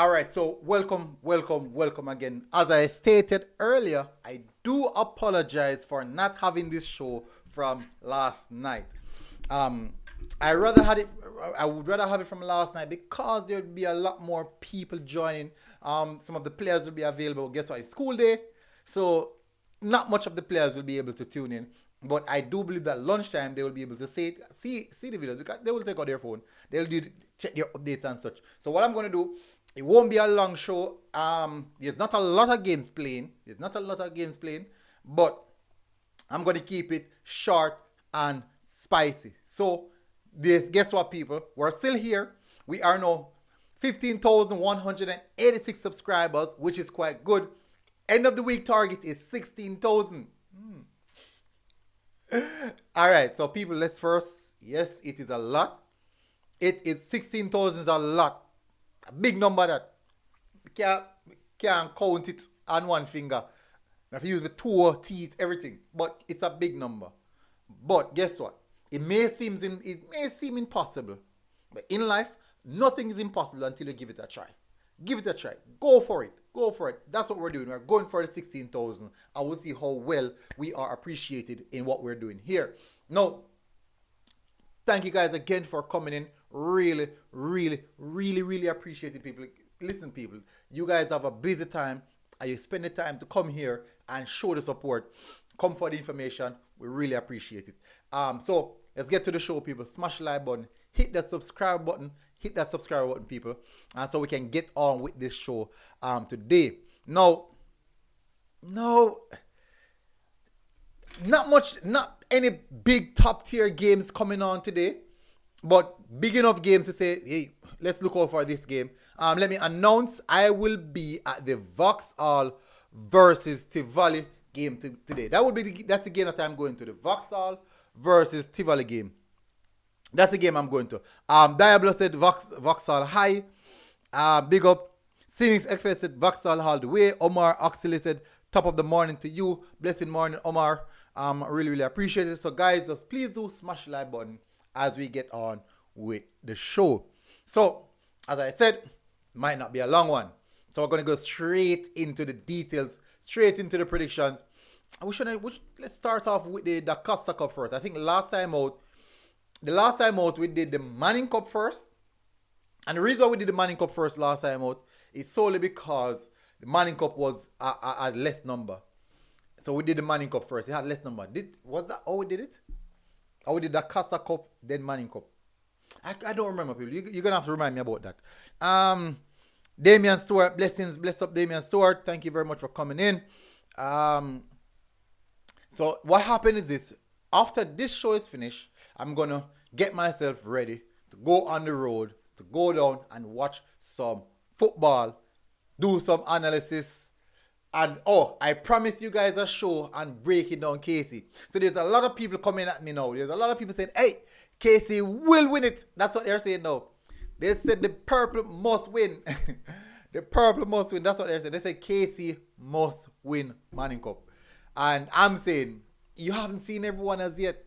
All right, so welcome again. As I stated earlier, I do apologize for not having this show from last night. Um, I rather had it. I would rather have it from last night because there would be a lot more people joining. Some of the players will be available. Guess what? It's school day, so not much of the players will be able to tune in. But I do believe that lunchtime they will be able to see the videos because they will take out their phone. They'll check their updates and such. So what I'm gonna do, it won't be a long show. There's not a lot of games playing. But I'm gonna keep it short and spicy. So this, guess what, people? We're still here. We are now 15,186 subscribers, which is quite good. End of the week target is 16,000. All right, so people, let's first. Yes, it is a lot. It is 16,000 is a lot. A big number that can't count it on one finger. I have to use the two teeth, everything. But it's a big number. But guess what? It may seem impossible. But in life, nothing is impossible until you give it a try. Give it a try. Go for it. That's what we're doing. We're going for the 16,000. I will see how well we are appreciated in what we're doing here. Now, thank you guys again for coming in. Really appreciate it, people. Listen, people, you guys have a busy time and you spend the time to come here and show the support. Come for the information. We really appreciate it. So let's get to the show, people. Smash the like button. Hit that subscribe button. People. And so we can get on with this show today. Now, no, not any big top tier games coming on today. But big enough games to say, hey, let's look out for this game. Let me announce I will be at the Vauxhall versus Tivoli game today. That's the game that I'm going to. The Vauxhall versus Tivoli game. That's the game I'm going to. Diablo said Vauxhall high. Big up. Cynics XF said Vauxhall all the way. Omar Oxley said top of the morning to you. Blessed morning, Omar. Really appreciate it. So guys, just please do smash the like button as we get on with the show. So, as I said, might not be a long one. So we're going to go straight into the details, straight into the predictions. Let's start off with the Costa Cup first. I think the last time out we did the Manning Cup first. And the reason why we did the Manning Cup first last time out is solely because the Manning Cup was a less number. So we did the Manning Cup first. It had less number. Was that how we did it? Or we did the Costa Cup, then Manning Cup? I don't remember, people. You're going to have to remind me about that. Damian Stewart, bless up Damian Stewart. Thank you very much for coming in. So what happened is this. After this show is finished, I'm going to get myself ready to go on the road, to go down and watch some football, do some analysis. And I promise you guys a show and break it down KC. So there's a lot of people coming at me now. There's a lot of people saying, hey, KC will win it. That's what they're saying now. They said the purple must win. The purple must win. That's what they're saying. They said KC must win Manning Cup. And I'm saying, you haven't seen everyone as yet.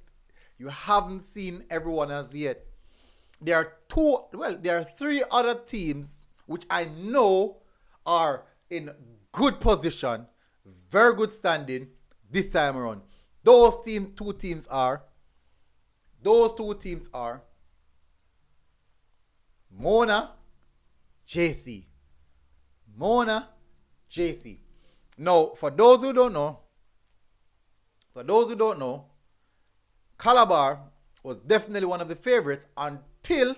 There are three other teams which I know are in good position, very good standing this time around. Those two teams are Mona, JC. Now, for those who don't know, Calabar was definitely one of the favorites until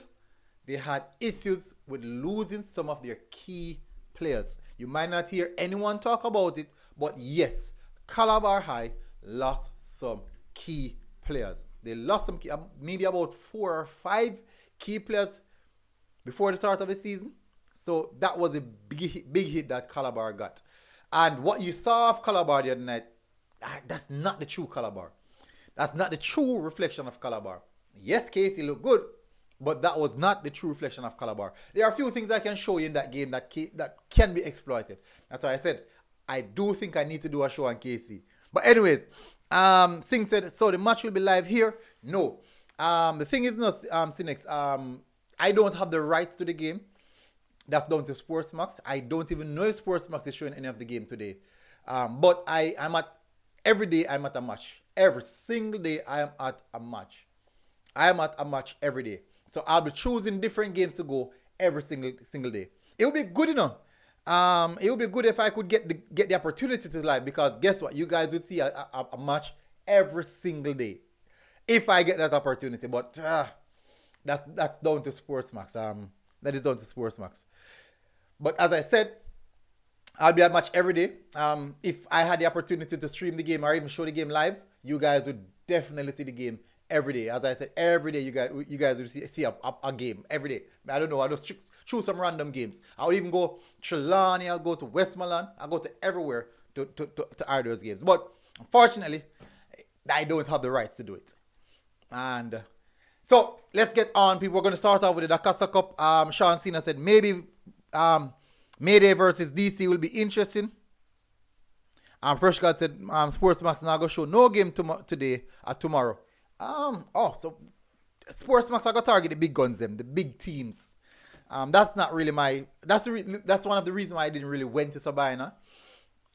they had issues with losing some of their key players. You might not hear anyone talk about it, but yes, Calabar High lost some key players. They lost some maybe about 4 or 5 key players before the start of the season. So that was a big hit that Calabar got. And what you saw of Calabar the other night, that's not the true Calabar. That's not the true reflection of Calabar. Yes, Casey looked good, but that was not the true reflection of Calabar. There are a few things I can show you in that game that can be exploited. That's why I said, I do think I need to do a show on KC. But anyways, Singh said, so the match will be live here? No. The thing is not, Cynics, I don't have the rights to the game. That's down to Sportsmax. I don't even know if Sportsmax is showing any of the game today. But I'm at every day. I'm at a match. Every single day I am at a match. I am at a match every day. So I'll be choosing different games to go every single day. It would be good enough. It would be good if I could get the opportunity to live, because guess what? You guys would see a match every single day if I get that opportunity. But that's down to Sportsmax. That is down to Sportsmax. But as I said, I'll be at match every day. If I had the opportunity to stream the game or even show the game live, you guys would definitely see the game every day. As I said, every day you guys will see a game every day. I don't know. I just choose some random games. I would even go Trelawney. I'll go to Westmoreland. I'll go to everywhere to air those games. But unfortunately, I don't have the rights to do it. And so let's get on, people. We're going to start off with the Dakasa Cup. Sean Cena said maybe Mayday versus DC will be interesting. Fresh God said Sportsmax now go show no game today or tomorrow. So Sportsmax are going to target the big guns, the big teams. That's not really that's one of the reasons why I didn't really went to Sabina.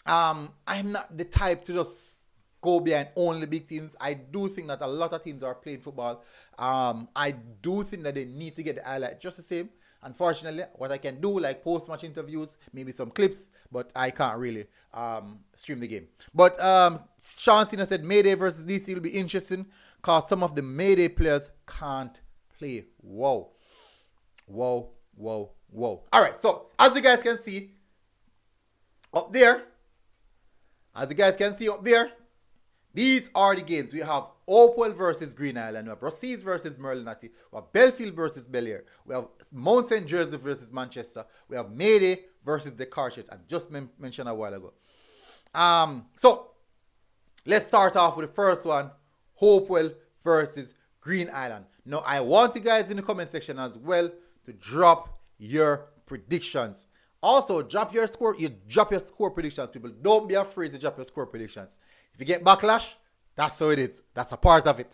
I'm not the type to just go behind only big teams. I do think that a lot of teams are playing football. I do think that they need to get the highlight just the same. Unfortunately, what I can do, like post-match interviews, maybe some clips, but I can't really stream the game. But Sean Cena said Mayday versus DC will be interesting because some of the Mayday players can't play. Whoa. All right, so as you guys can see up there, these are the games. We have Opal versus Green Island. We have Rossies versus Merlinati. We have Belfield versus Bel-Air. We have Mount St. Jersey versus Manchester. We have Mayday versus the Carchet. I just mentioned a while ago. So let's start off with the first one. Hopewell versus Green Island. Now, I want you guys in the comment section as well to drop your predictions. Also, drop your score predictions, people. Don't be afraid to drop your score predictions. If you get backlash, that's how it is. That's a part of it.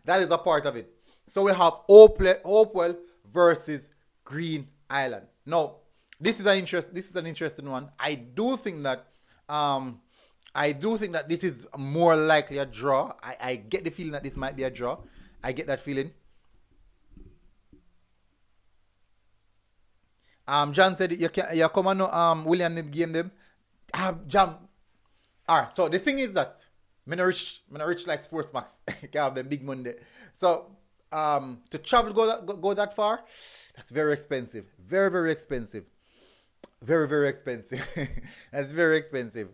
That is a part of it. So we have Hopewell versus Green Island. Now, this is an interesting one. I do think that this is more likely a draw. I get the feeling that this might be a draw. I get that feeling. John said you come on William Nib game them. Jam. Alright, so the thing is that I'm not rich like Sportsmax. Can have them big money. So to travel go that far, that's very expensive. Very expensive. Very expensive. That's very expensive.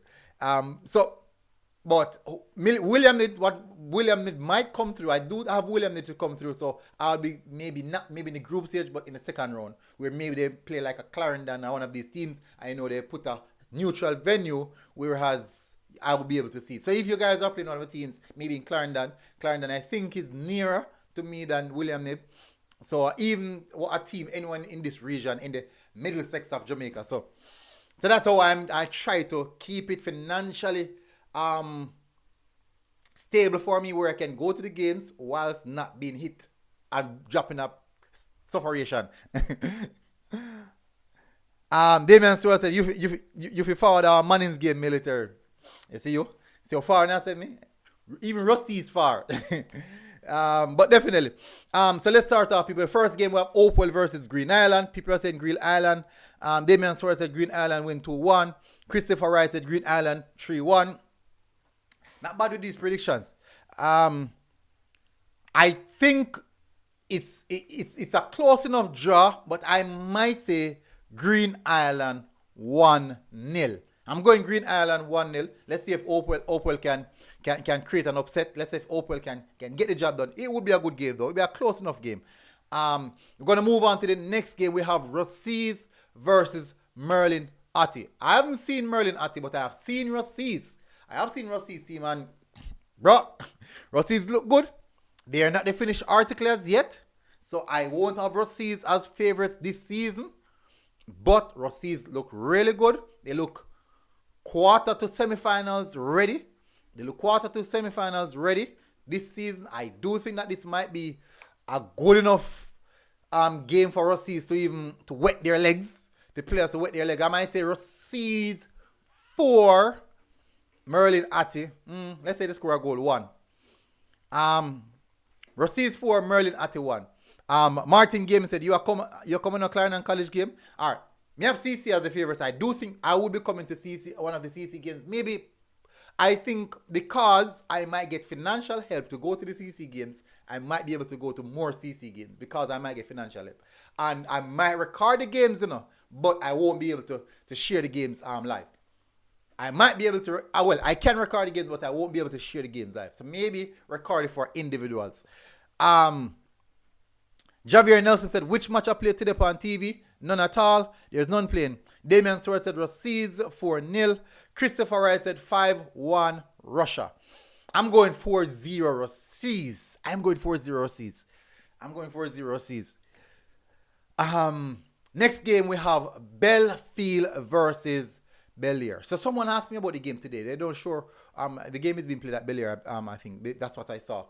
But William Need might come through. I do have William Need to come through, so I'll be maybe in the group stage, but in the second round, where maybe they play like a Clarendon or one of these teams. I know they put a neutral venue, whereas I will be able to see it. So if you guys are playing one of the teams, maybe in Clarendon I think is nearer to me than William Nib. So even a team, anyone in this region, in the Middlesex of Jamaica. So that's how I try to keep it financially stable for me, where I can go to the games whilst not being hit and dropping up sufferation. Damian Stewart said, you forward our Manning's game military. You see you? See how far now, said me? Even Rusty is far. But definitely. So let's start off, people. The first game we have Opal versus Green Island. People are saying Green Island. Damian Stewart said Green Island win 2-1. Christopher Wright said Green Island 3-1. Not bad with these predictions. I think it's a close enough draw, but I might say Green Island 1-0. I'm going Green Island 1-0. Let's see if Opal can create an upset. Let's see if Opal can get the job done. It would be a good game, though. It would be a close enough game. We're going to move on to the next game. We have Rossies versus Merlin Atty. I haven't seen Merlin Atty, but I have seen Rossies. I have seen Rossies team, and bro, Rossies look good. They are not the finished article as yet, so I won't have Rossies as favorites this season. But Rossies look really good. They look quarter to semifinals ready. This season. I do think that this might be a good enough game for Rossies to wet their legs. the players to wet their leg. I might say Rossies 4, Merlin Atty. Let's say they score a goal 1. Rossies 4, Merlin Atty 1. Martin Game said, you're coming to Clarendon College game? All right. Me have CC as a favorite. I do think I will be coming to CC, one of the CC games. Maybe, I think because I might get financial help to go to the CC games, I might be able to go to more CC games because I might get financial help. And I might record the games, but I won't be able to share the games live. I might be able to, I can record the games, but I won't be able to share the games live. So maybe record it for individuals. Javier Nelson said, which match I played today on TV? None at all. There's none playing. Damian Stewart said, Rossies 4-0. Christopher Wright said, 5-1 Russia. I'm going 4-0 Rossies. I'm going 4-0 Rossies. I'm going 4-0 Rossies. Next game we have Belfield versus Bel-Air. So someone asked me about the game today. They don't sure. The game is being played at Bel-Air. I think that's what I saw.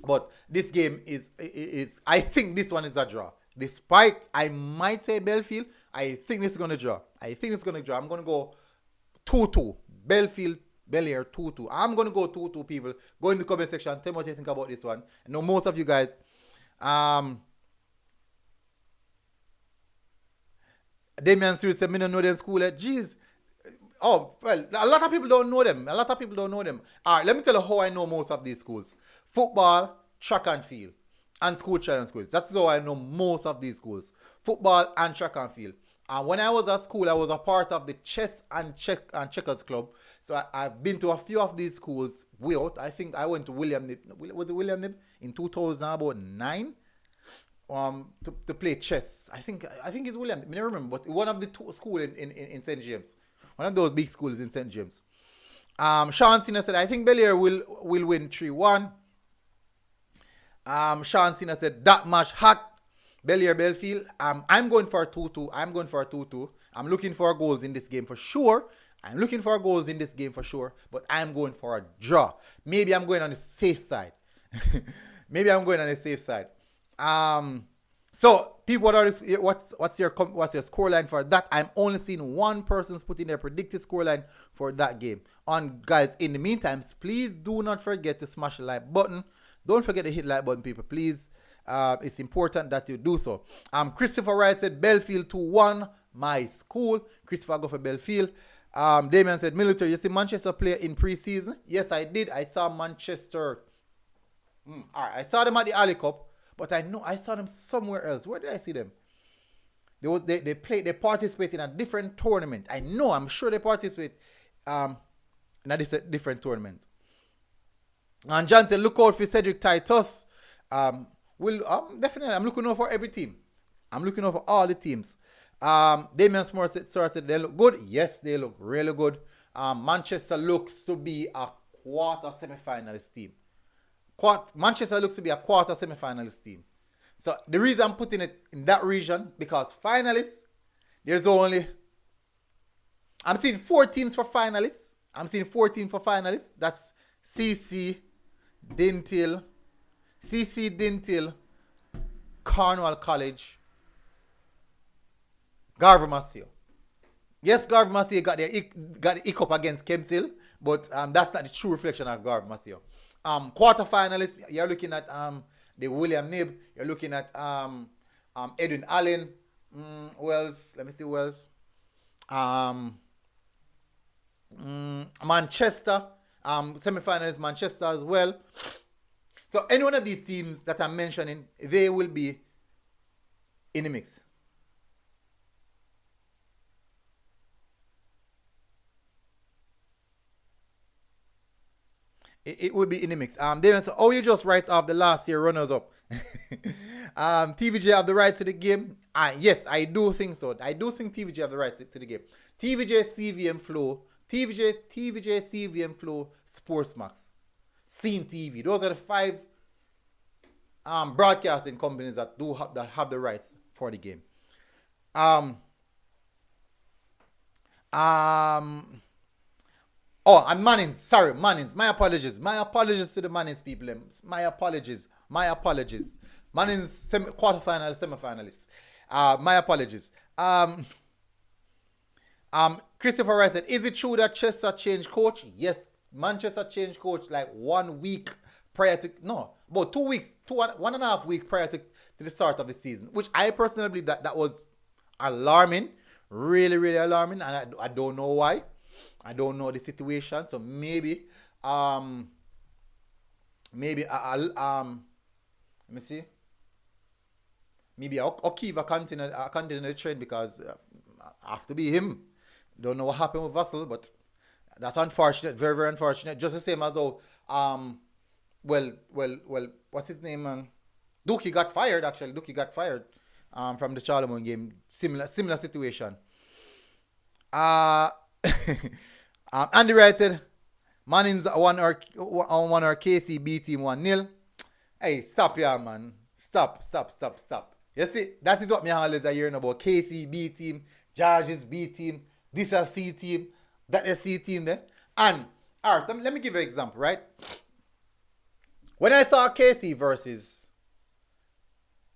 But this game is I think this one is a draw. Despite I might say Belfield, I think this is gonna draw. I'm gonna go 2-2. Belfield, Bel-Air 2-2. I'm gonna go 2-2. People, go in the comment section. Tell me what you think about this one. I know most of you guys. Damian Stewart said, "Me don't know them school. Jeez." Oh, well, a lot of people don't know them. All right, let me tell you how I know most of these schools. Football, track and field, and school challenge schools. That's how I know most of these schools. Football and track and field. And when I was at school, I was a part of the chess and checkers club. So I've been to a few of these schools. I think I went to William Nib. Was it William Nib? In 2009? To play chess. I think it's William. I don't remember, but one of the two schools in St. James. One of those big schools in St. James. Sean Cena said, I think Bel-Air will win 3-1. Sean Cena said, that match hot. Bel-Air, Belfield. I'm going for a 2-2. I'm looking for goals in this game for sure. But I'm going for a draw. Maybe I'm going on the safe side. So people, what's your score line for that? I'm only seeing one person's putting their predicted score line for that game. Guys, in the meantime, please do not forget to smash the like button. Don't forget to hit like button, people, please. It's important that you do so. Christopher Wright said Belfield 2-1, my school. Christopher go for Belfield. Damian said military. You see Manchester play in pre-season? Yes, I did. I saw Manchester. All right, I saw them at the Ali Cup. But I know I saw them somewhere else. Where did I see them? They participate in a different tournament. I'm sure they participate in a different tournament. And John said, look out for Cedric Titus. Definitely, I'm looking out for every team. I'm looking out for all the teams. Damian Smart said they look good. Yes, they look really good. Manchester looks to be a quarter semi-finalist team. Manchester looks to be a quarter semi-finalist team. So the reason I'm putting it in that region, because finalists, I'm seeing 4 teams for finalists. That's CC, Dintil, Cornwall College, Garver Massey. Yes, Garver Massey got the hiccup against Kempshill, but that's not the true reflection of Garver Massey. Quarterfinalists, you're looking at the William Nib, you're looking at Edwin Allen, Wells, let me see Wells, Manchester, semifinalists Manchester as well. So any one of these teams that I'm mentioning, they will be in the mix. It would be in the mix. They say, you just write off the last year runners-up. TVJ have the rights to the game. Yes, I do think so. I do think TVJ have the rights to the game. TVJ, CVM Flow, CVM Flow, Sportsmax, Scene TV. Those are the 5 broadcasting companies that have the rights for the game. And Mannings. Sorry, Mannings. My apologies to the Mannings people. My apologies. Mannings quarterfinal, semifinalists. My apologies. Um, Christopher Rice said, is it true that Chester changed coach? Yes, Manchester changed coach like 1 week prior to, no, about 2 weeks, 1.5 week prior to the start of the season, which I personally believe that was alarming, really, really alarming, and I don't know why. I don't know the situation, so maybe let me see. Maybe Okiva continue the trend because have to be him. Don't know what happened with Vauxhall, but that's unfortunate, very, very unfortunate. Just the same as though, what's his name, man? Dookie got fired, actually. Dookie got fired from the Charlemont game. Similar situation. Uh, Andy Wright said, Manning's won our KCB team 1-0. Hey, stop here, man. Stop. You see, that is what me always are hearing about. KCB team, George's B team, this a C team, that a C team there. And, alright, so let me give you an example, right? When I saw KC versus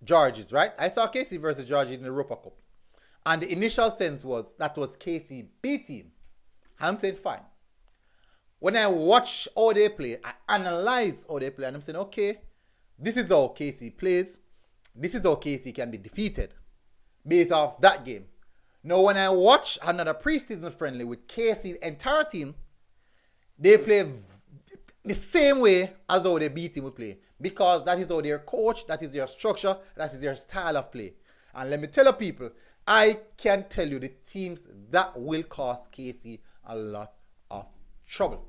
George's, right? I saw KC versus George's in the Europa Cup. And the initial sense was that was KCB team. I'm saying fine. When I watch how they play, I analyze how they play, and I'm saying, okay, this is how KC plays. This is how KC can be defeated based off that game. Now, when I watch another preseason friendly with KC entire team, they play the same way as how the B team would play, because that is how their coach, that is their structure, that is their style of play. And let me tell you people, I can tell you the teams that will cause KC a lot of trouble.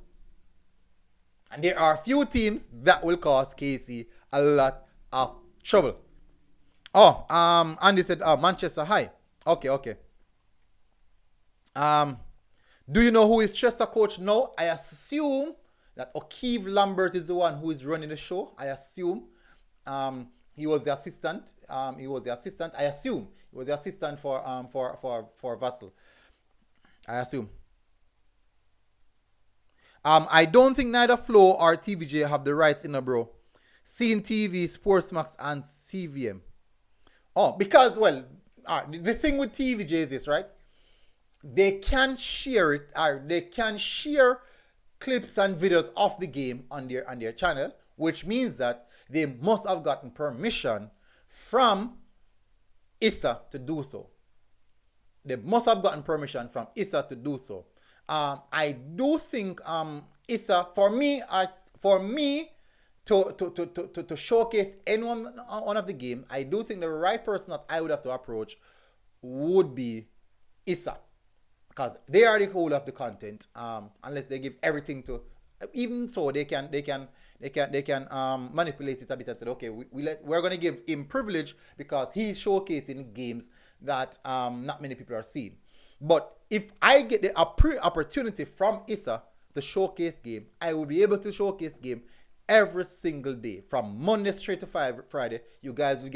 And there are a few teams that will cause KC a lot of trouble. Oh, Andy said, Manchester High. Okay. Do you know who is Chester coach now? I assume that O'Keefe Lambert is the one who is running the show. I assume. He was the assistant. I assume he was the assistant for Vauxhall. I assume. I don't think neither Flow or TVJ have the rights in a bro. Scene TV, Sportsmax, and CVM. Oh, because, the thing with TVJ is this, right? They can share it, or they can share clips and videos of the game on their channel, which means that they must have gotten permission from ISA to do so. They must have gotten permission from ISA to do so. I do think ISA, for me to showcase anyone on of the game, I do think the right person that I would have to approach would be ISA, because they are the whole of the content. Unless they give everything to, even so they can manipulate it a bit and say, okay, we're going to give him privilege because he's showcasing games that not many people are seeing. But if I get the opportunity from ISA to showcase game, I will be able to showcase game every single day from Monday straight to Friday. You guys will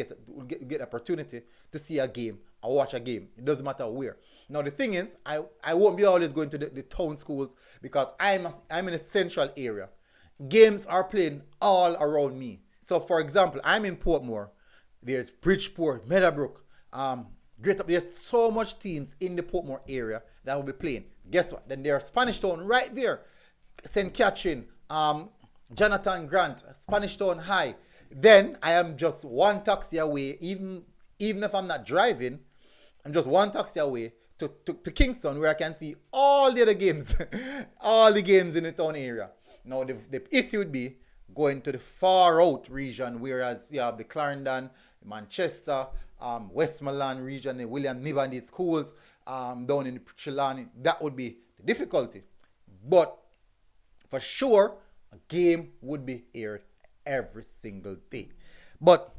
get opportunity to see a game or watch a game. It doesn't matter where. Now the thing is, I won't be always going to the town schools because I'm in a central area. Games are playing all around me. So for example, I'm in Portmore. There's Bridgeport, Meadowbrook, there's so much teams in the Portmore area that will be playing. Guess what? Then there's Spanish Town right there. St. Catherine, Jonathan Grant, Spanish Town High. Then I am just one taxi away, even if I'm not driving, I'm just one taxi away to Kingston, where I can see all the other games, all the games in the town area. Now the issue would be going to the far out region, whereas you have the Clarendon, Manchester, Westmoreland region, the William Nivendy schools, down in the Trelawney. That would be the difficulty. But for sure, a game would be aired every single day. But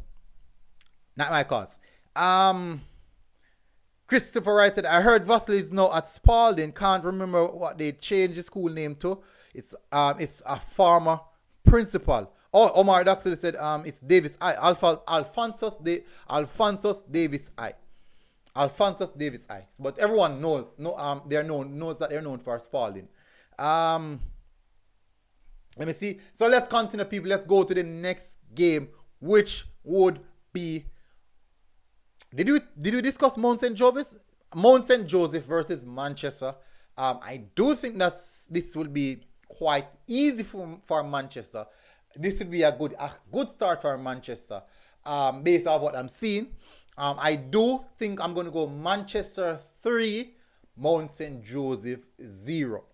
not my cause. Christopher Wright said, I heard Vauxhall is now at Spalding. Can't remember what they changed the school name to. It's a former principal. Oh, Omar Daxley said it's Davis I. Alphonsus Davis I. Alphonsus Davis I. But everyone knows that they're known for Spalding. Let me see. So let's continue, people. Let's go to the next game, which would be Did we discuss Mount St. Joseph? Mount St. Joseph versus Manchester. I do think this will be quite easy for Manchester. This would be a good start for Manchester. Based on what I'm seeing. I do think I'm going to go Manchester 3, Mount St. Joseph 0.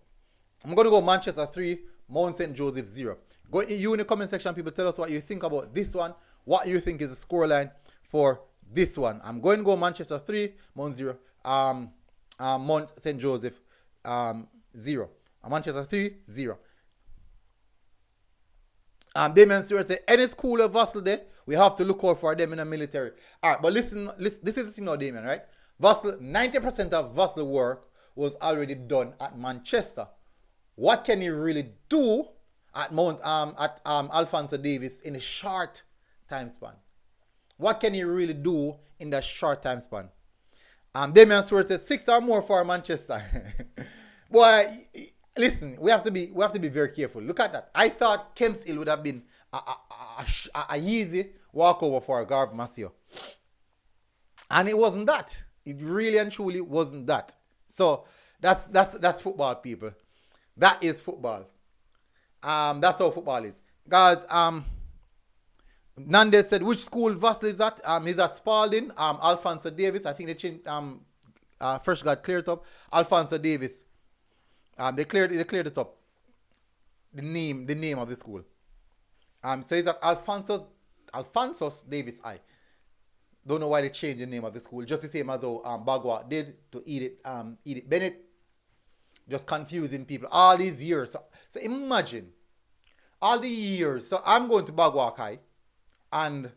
I'm going to go Manchester 3, Mount St. Joseph 0. Go you in the comment section, people, tell us what you think about this one. What you think is the scoreline for this one. I'm going to go Manchester 3, Mount 0. Mount St. Joseph 0. Manchester 3, 0. Damien Stewart said, any school of Vauxhall there, we have to look out for them in the military. All right, but listen, this is the thing now, Damien, right? Vauxhall, 90% of Vauxhall work was already done at Manchester. What can you really do at Alphonso Davis in a short time span? What can you really do in that short time span? Damien Stewart says 6 or more for Manchester. Boy, listen, we have to be very careful. Look at that. I thought Kemp's Hill would have been a easy walkover for Garv Massio. And it wasn't that. It really and truly wasn't that. So that's football, people. That is football. That's how football is. Guys, Nandez said, which school Vauxhall is that? He's at Spalding. Alphonso Davis. I think they changed first got cleared up. Alphonso Davis. They cleared it up. The name of the school. So he's at Alphonsus Davis I. Don't know why they changed the name of the school. Just the same as how Bagua did to Edith Bennett. Just confusing people all these years. So imagine all the years. So I'm going to Bagua High, and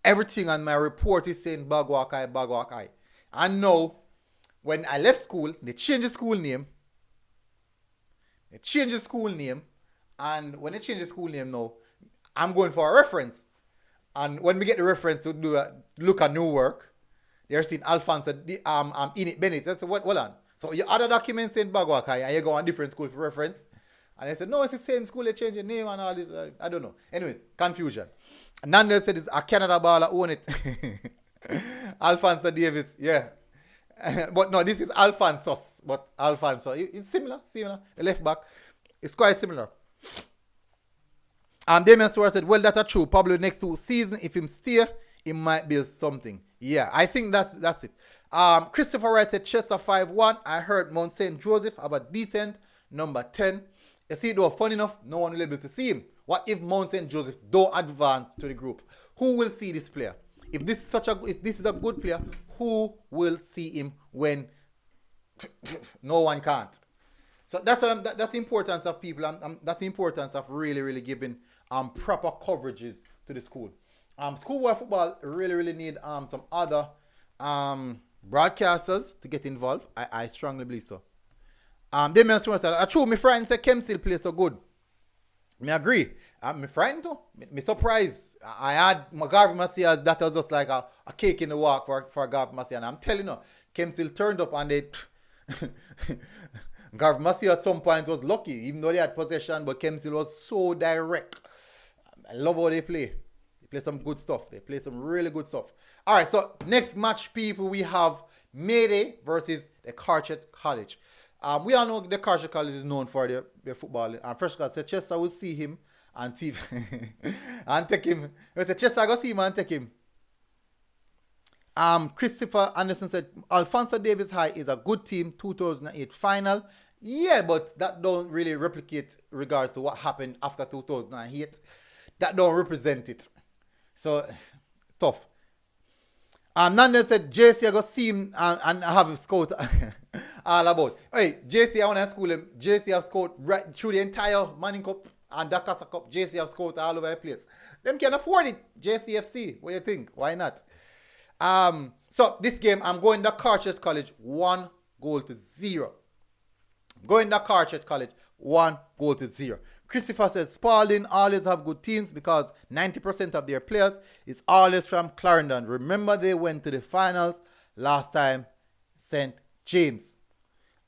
everything on my report is saying Bagua High. And now, when I left school, they changed the school name. And when they change the school name now, I'm going for a reference. And when we get the reference to look at new work, they're seeing Alphonso Enid Bennett. I said, what? Hold on. So your other documents saying Bagwakai, and you go on different school for reference. And they said, no, it's the same school, they change the name and all this. I don't know. Anyways, confusion. Nando said it's a Canada baller, own it. Alphonso Davis, yeah. But no, this is Alphonsus. But Alphonso, it's similar. The left back, it's quite similar. Damien Stewart said, well, that's true. Probably next 2 seasons, if him stay, he might build something. Yeah, I think that's it. Christopher Wright said Chester 5-1. I heard Mount St. Joseph have a decent number 10. You see, though, funny enough, no one will be able to see him. What if Mount St. Joseph don't advance to the group? Who will see this player? If this is a good player, who will see him when no one can't? So that's the importance of people. That's the importance of really giving proper coverages to the school. Schoolboy football really need some other broadcasters to get involved. I strongly believe so. Damien Stewart said, true, my friend said Kem still play so good. Me agree. My friend too. Me surprised. I had Garvey Macias, that was just like a cake in the walk for Garvey Macias. And I'm telling you, Kem still turned up and they Garvey Macias at some point was lucky, even though they had possession, but Kem still was so direct. I love how they play. They play some good stuff. They play some really good stuff. All right, so next match, people, we have Mayday versus the Carchet College. We all know the Carchet College is known for their football. And first God said Chester will see him and take him. He said Chester go see him and take him. Christopher Anderson said Alphonso Davis High is a good team, 2008 final. Yeah, but that don't really replicate regards to what happened after 2008. That don't represent it. So tough. Nanda said JC I go see him and have him scout all about. Hey, JC I want to school him. JC have scout right through the entire Manning Cup and Dakasa Cup. JC have scout all over the place. Them can afford it. JCFC. What do you think? Why not? So this game I'm going to Carchet College 1-0. Going to Carchet College 1-0. Christopher says Spalding always have good teams because 90% of their players is always from Clarendon. Remember they went to the finals last time, St. James.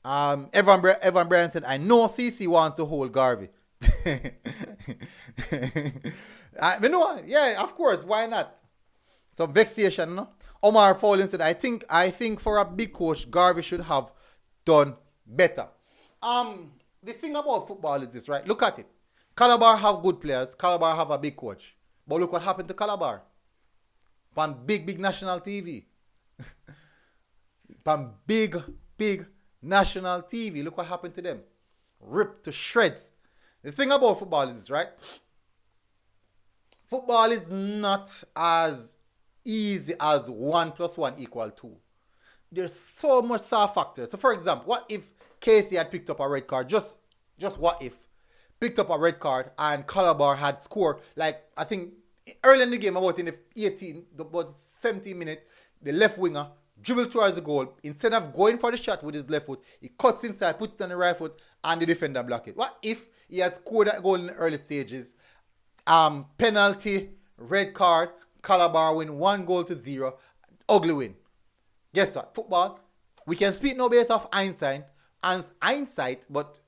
Evan Bryan said, I know CC want to hold Garvey. Yeah, of course, why not? Some vexation, no? Omar Fowling said, I think for a big coach, Garvey should have done better. The thing about football is this, right? Look at it. Calabar have good players. Calabar have a big coach. But look what happened to Calabar. On big national TV. On big national TV. Look what happened to them. Ripped to shreds. The thing about football is this, right? Football is not as easy as 1 plus 1 equal 2. There's so much soft factor. So for example, what if Casey had picked up a red card? Just what if? Picked up a red card and Calabar had scored, like, I think early in the game, about in about 17 minutes, the left winger dribbled towards the goal. Instead of going for the shot with his left foot, he cuts inside, puts it on the right foot, and the defender block it. What if he had scored that goal in the early stages? Penalty, red card, Calabar win 1-0, ugly win. Guess what? Football, we can speak no based off hindsight, but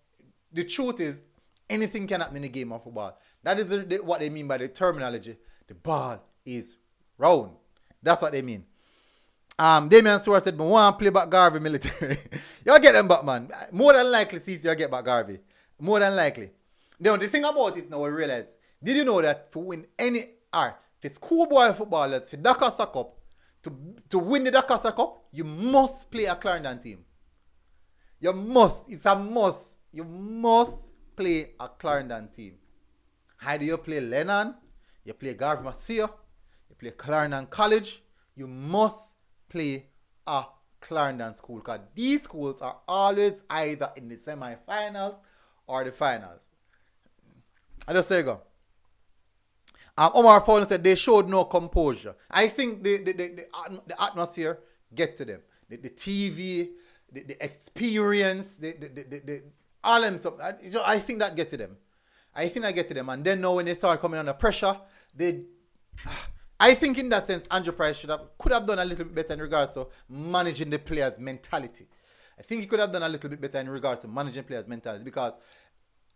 the truth is, anything can happen in a game of football. That is what they mean by the terminology. The ball is round. That's what they mean. Damian Stewart said, I want to play back Garvey military. You'll get them back, man. More than likely, see, you'll get back Garvey. More than likely. Now, the thing about it now, we realize, did you know that to win the schoolboy footballers, the Dakasa Cup, to win the Dakasa Cup, you must play a Clarendon team. You must. It's a must. You must play a Clarendon team. Either you play Lennon, you play Garvey Masia, you play Clarendon College, you must play a Clarendon school, because these schools are always either in the semi-finals or the finals. I just say go. Omar Fowler said they showed no composure. I think the atmosphere get to them. The TV, the experience, the all them stuff. I think that get to them. And then now when they start coming under pressure, I think in that sense, Andrew Price could have done a little bit better in regards to managing the players' mentality. I think he could have done a little bit better in regards to managing players' mentality, because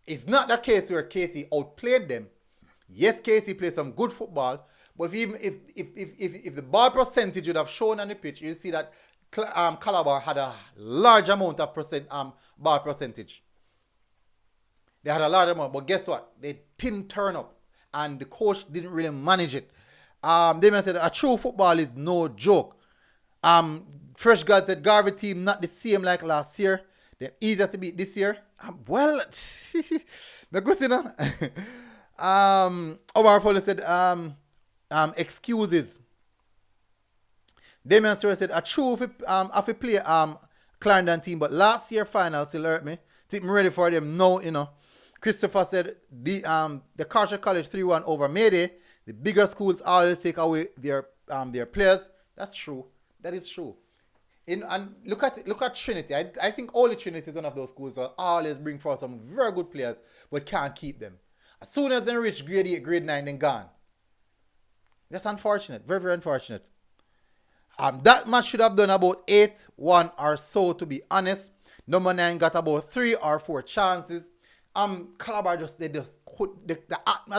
it's not the case where Casey outplayed them. Yes, Casey played some good football, but if the ball percentage would have shown on the pitch, you'll see that Calabar had a large amount of ball percentage. They had a large amount, but guess what? They didn't turn up, and the coach didn't really manage it. They said a true football is no joke. Fresh God said Garvey team not the same like last year. They're easier to beat this year. Well, the good thing. Omar Foley said excuses. Damian Stewart said a true if we play Clarendon team, but last year final still hurt me. Think me ready for them now, you know. Christopher said the Carter College 3-1 over Mayday. The bigger schools always take away their players. That's true. That is true. And look at Trinity. I think only Trinity is one of those schools that always bring forth some very good players, but can't keep them. As soon as they reach grade 8, grade 9, then gone. That's unfortunate. Very, very unfortunate. That match should have done about 8-1 or so, to be honest. Number 9 got about 3 or 4 chances. Calabar as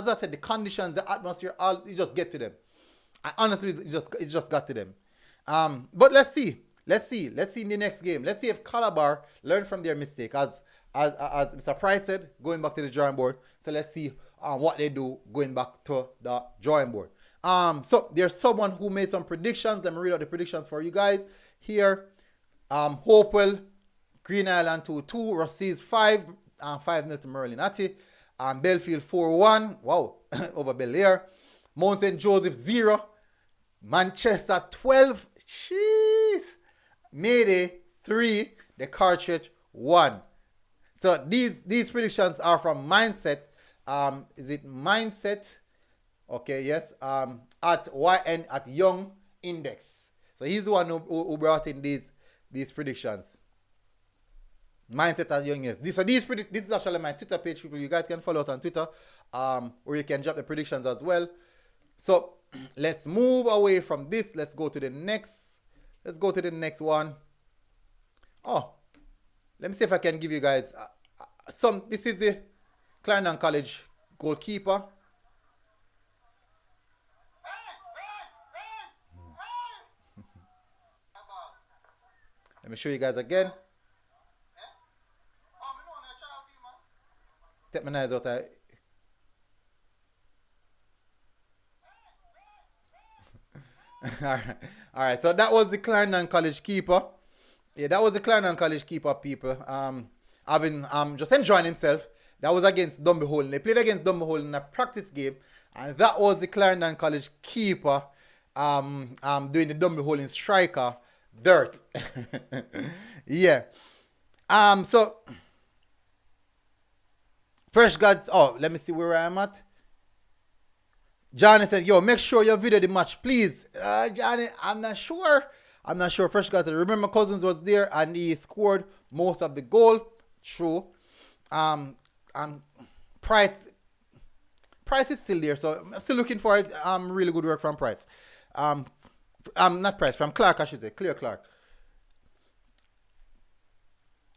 I said, the conditions, the atmosphere, you just get to them. Honestly, it just got to them. But let's see in the next game. Let's see if Calabar learn from their mistake. As Mr. Price said, going back to the drawing board. So let's see what they do going back to the drawing board. So there's someone who made some predictions. Let me read out the predictions for you guys here. Hopewell, Green Island 2-2, Rossies 5-0 to Merlinati. Belfield 4-1, wow, over Bel-Air. Mount St. Joseph 0. Manchester 12, jeez. Mayday 3, the Cartridge 1. So these predictions are from Mindset. Is it Mindset? Okay, yes. At YN at Young Index. So he's the one who brought in these predictions. Mindset at Young Index. This is actually my Twitter page, people. You guys can follow us on Twitter, or you can drop the predictions as well. So let's move away from this. Let's go to the next. Let's go to the next one. Oh, let me see if I can give you guys some. This is the Clarendon College goalkeeper. me show you guys again. Take my eyes out. Alright. Alright, so that was the Clarendon College keeper. Yeah, that was the Clarendon College keeper, people. Having just enjoying himself. That was against Dumby Hole. They played against Dumby Hole in a practice game. And that was the Clarendon College keeper doing the Dumby Hole in striker dirt. Yeah. So Fresh Gods. Oh, let me see where I'm at. Johnny said, yo, make sure you video the match, please. Johnny, I'm not sure. I'm not sure. Fresh guys, remember Cousins was there and he scored most of the goal. True. Price is still there, so I'm still looking for it. Really good work from Price. Not Price, from Clark, I should say. Clear Clark.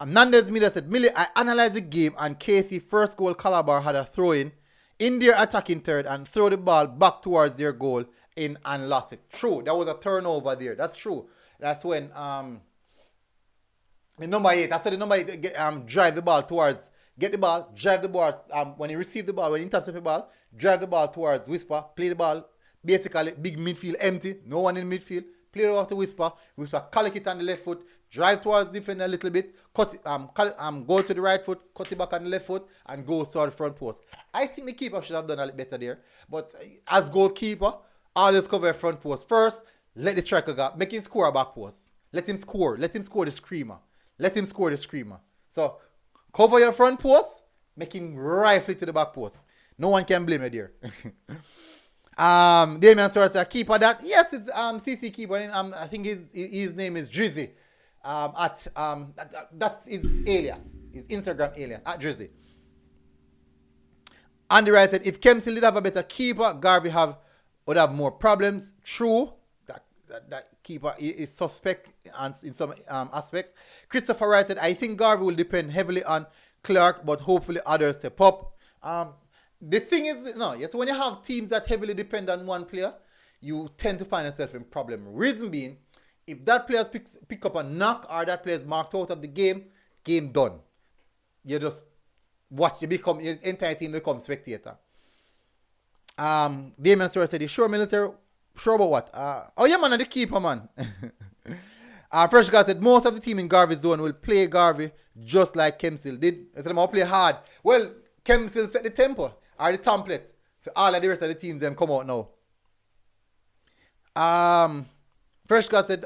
Nandez Media said, Millie, I analyzed the game and Casey first goal Calabar had a throw in their attacking third and throw the ball back towards their goal in and lost it. True, there was a turnover there. That's true. That's when the number 8, I said the number 8 drive the ball towards, get the ball, drive the ball, when he received the ball, when he intercepted the ball, drive the ball towards Whisper, play the ball, basically big midfield empty, no one in midfield, play it off to Whisper, collect it on the left foot, drive towards defender a little bit, cut it, go to the right foot, cut it back on the left foot, and go toward the front post. I think the keeper should have done a little better there. But as goalkeeper, always cover front post first. Let the striker go. Make him score a back post. Let him score. Let him score the screamer. Let him score the screamer. So, cover your front post. Make him rifle it to the back post. No one can blame you there. Damian Stewart said, keeper that. Yes, it's CC keeper. I think his name is Drizzy. That's his alias. His Instagram alias. At Drizzy. Andy Wright said, if Kempsey did have a better keeper, Garvey would have more problems. True. That keeper is suspect in some aspects. Christopher Wright said, I think Garvey will depend heavily on Clark, but hopefully others step up. The thing is, yes, when you have teams that heavily depend on one player, you tend to find yourself in problem. Reason being, if that player pick up a knock or that player is marked out of the game done. You just watch, your entire team become spectator. Damian Stewart said, you sure military? Sure about what? Oh yeah, man, the keeper, man. Fresh guy said, most of the team in Garvey's zone will play Garvey just like Kempsey did. They said, I'm going to play hard. Well, Kempsey set the tempo or the template for all of the rest of the teams them come out now. Fresh guy said,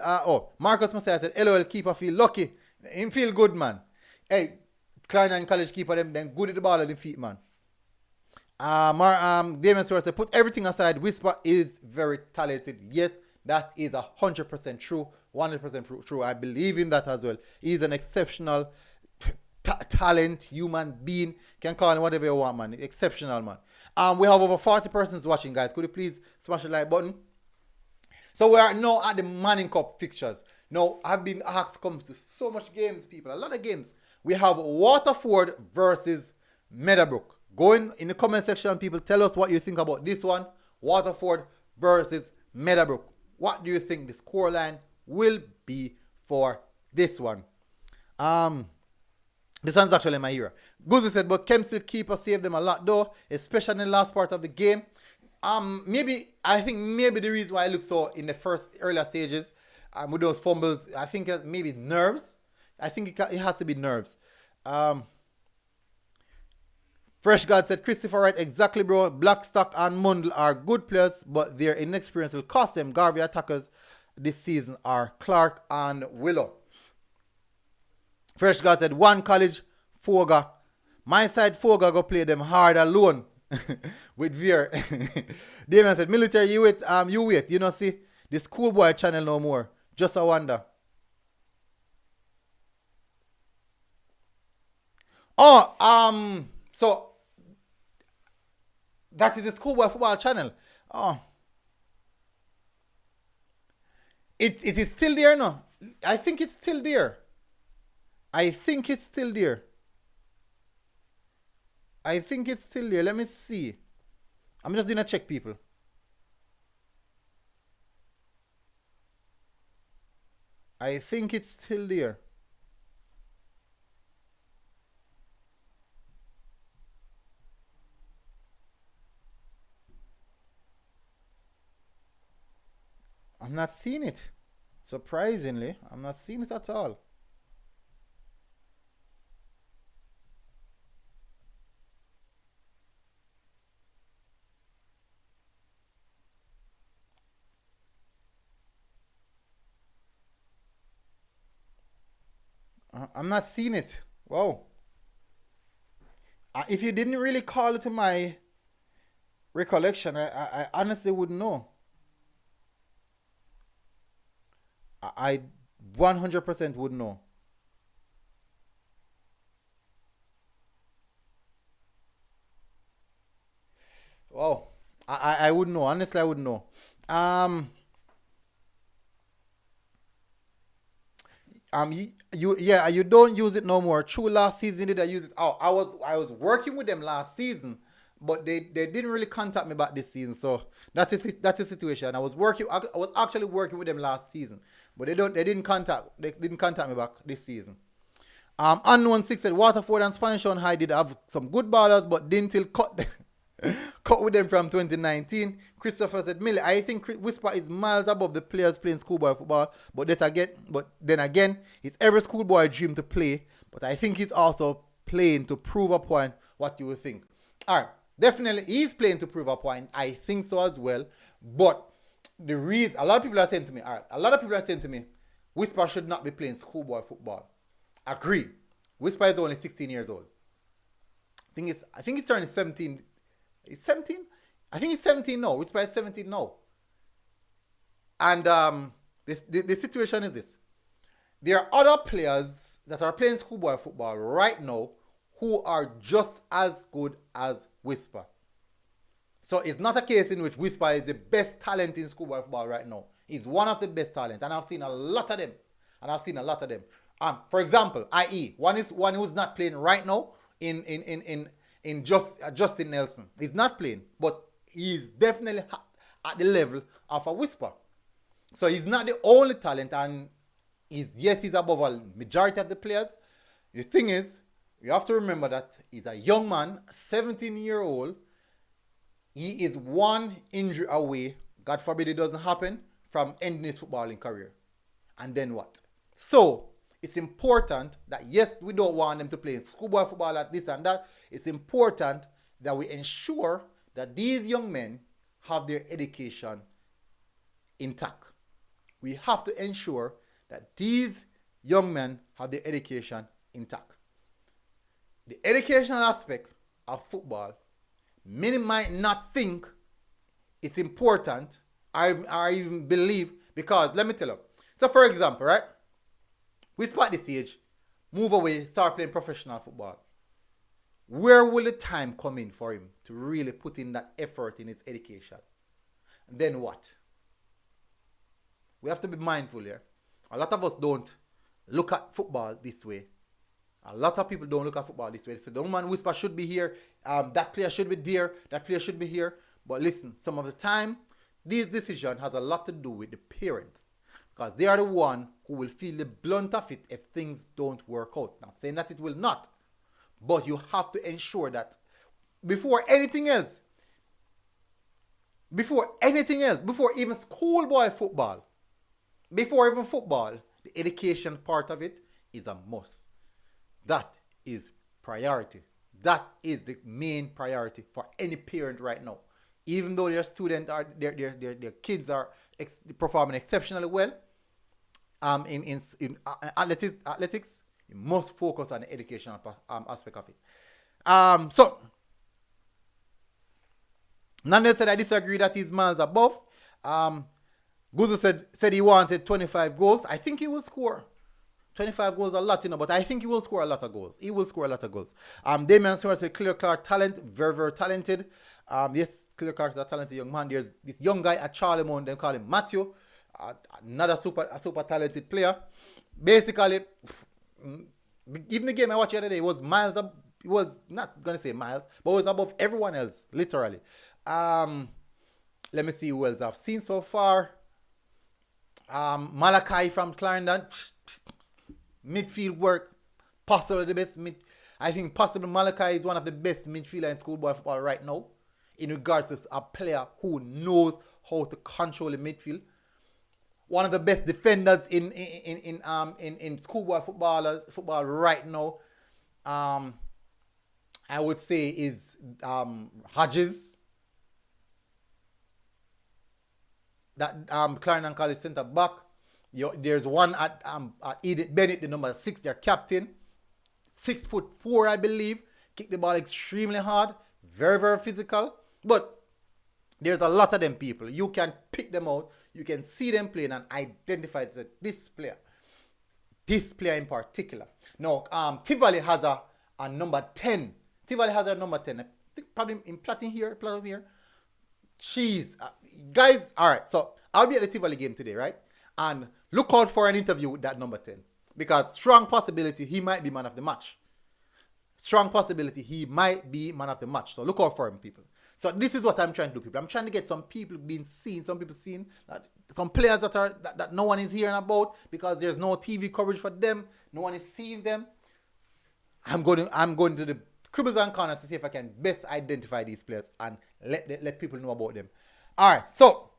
Marcus Messiah said, LOL keeper feel lucky. Him feel good, man. Hey, Clarendon College keeper them good at the ball at the feet, man. Damon Stewart said, put everything aside, Whisper is very talented. Yes, that is 100% true. 100% true. I believe in that as well. He's an exceptional talent, human being. Can call him whatever you want, man. Exceptional, man. We have over 40 persons watching, guys. Could you please smash the like button? So we are now at the Manning Cup fixtures. Now, I've been asked to come to so much games, people. A lot of games. We have Waterford versus Meadowbrook. Go in the comment section, people. Tell us what you think about this one. Waterford versus Meadowbrook. What do you think the scoreline will be for this one? This one's actually my hero. Guzzi said, but Kempsey keeper saved them a lot though, especially in the last part of the game. I think maybe the reason why it looked so in the earlier stages, with those fumbles, I think maybe nerves. I think it has to be nerves. Fresh God said, Christopher Wright, exactly, bro. Blackstock and Mundle are good players, but their inexperience will cost them. Garvey attackers this season are Clark and Willow. Fresh God said, one college, Foga. My side, Foga go play them hard alone with Veer. Damien said, military, you wait. You know, see, the Schoolboy channel no more. Just a wonder. So that is the Schoolboy football channel. Oh. It is still there, no? I think it's still there. I think it's still there. Let me see. I'm just gonna check, people. I think it's still there. I'm not seeing it. Surprisingly, I'm not seeing it at all. I'm not seeing it. Wow. If you didn't really call it to my recollection, I honestly wouldn't know. I 100% would know. Wow. I wouldn't know. Honestly, I wouldn't know. Um, yeah, you don't use it no more. True, last season did I use it? Oh, I was working with them last season, but they didn't really contact me back this season. So that's the situation. I was actually working with them last season, but they didn't contact me back this season. Unknown Six said Waterford and Spanish on High did have some good ballers, but didn't till cut cut with them from 2019. Christopher said, Millie, I think Whisper is miles above the players playing schoolboy football, but then again, it's every schoolboy dream to play, but I think he's also playing to prove a point. What you would think? All right, definitely he's playing to prove a point. I think so as well. But the reason a lot of people are saying to me, all right, a lot of people are saying to me, Whisper should not be playing schoolboy football. Agree. Whisper is only 16 years old. I think he's turning 17. He's 17? I think he's 17 now. Whisper is 17 now. And the situation is this. There are other players that are playing schoolboy football right now who are just as good as Whisper. So it's not a case in which Whisper is the best talent in schoolboy football right now. He's one of the best talents, and I've seen a lot of them. For example, i.e., one who's not playing right now in Justin Nelson. He's not playing, but he's definitely at the level of a Whisper. So he's not the only talent, and he's above a majority of the players. The thing is, you have to remember that he's a young man, 17-year-old. He is one injury away, God forbid it doesn't happen, from ending his footballing career. And then what? So, it's important that, yes, we don't want them to play schoolboy football at this and that. It's important that we ensure that these young men have their education intact. We have to ensure that these young men have their education intact. The educational aspect of football, many might not think it's important. I even believe, because let me tell you. So, for example, right? We spot this age, move away, start playing professional football. Where will the time come in for him to really put in that effort in his education? And then what? We have to be mindful here. A lot of us don't look at football this way. A lot of people don't look at football this way. They say, the man Whisper should be here. That player should be there. That player should be here. But listen, some of the time, this decision has a lot to do with the parents. Because they are the one who will feel the blunt of it if things don't work out. Now, I'm saying that it will not. But you have to ensure that before anything else, before even schoolboy football, before even football, the education part of it is a must. That is priority. That is the main priority for any parent right now. Even though their students are their kids are performing exceptionally well, in athletics, you must focus on the educational aspect of it. So Nandel said I disagree that he's miles above. Guzo said he wanted 25 goals. I think he will score. 25 goals a lot, but I think he will score a lot of goals. He will score a lot of goals. Damian Stewart said clear Clark talent, very, very talented. Yes, clear Clark is a talented young man. There's this young guy at Charlemont, they call him Matthew. Another super talented player. Basically, even the game I watched the other day, it was miles up. It was not gonna say miles, but it was above everyone else, literally. Let me see who else I've seen so far. Malachi from Clarendon, midfield work, possibly the best mid. I think possibly Malachi is one of the best midfielders in schoolboy football right now, in regards to a player who knows how to control the midfield. One of the best defenders in schoolboy football right now. I would say is Hodges. That Clarendon College centre back. There's one at Edith Bennett, the number 6, their captain. 6'4", I believe. Kick the ball extremely hard. Very, very physical. But there's a lot of them people. You can pick them out. You can see them playing and identify that this player in particular. Now, Tivoli has a number 10. Tivoli has a number 10. I think probably in platinum here. Jeez. Guys, all right. So, I'll be at the Tivoli game today, right? And look out for an interview with that number 10. Because strong possibility he might be man of the match. Strong possibility he might be man of the match. So, look out for him, people. So, this is what I'm trying to do, people. I'm trying to get some people being seen. Some people seen. Some players that no one is hearing about because there's no TV coverage for them. No one is seeing them. I'm going to the Cribbles and Corners to see if I can best identify these players and let people know about them. All right, so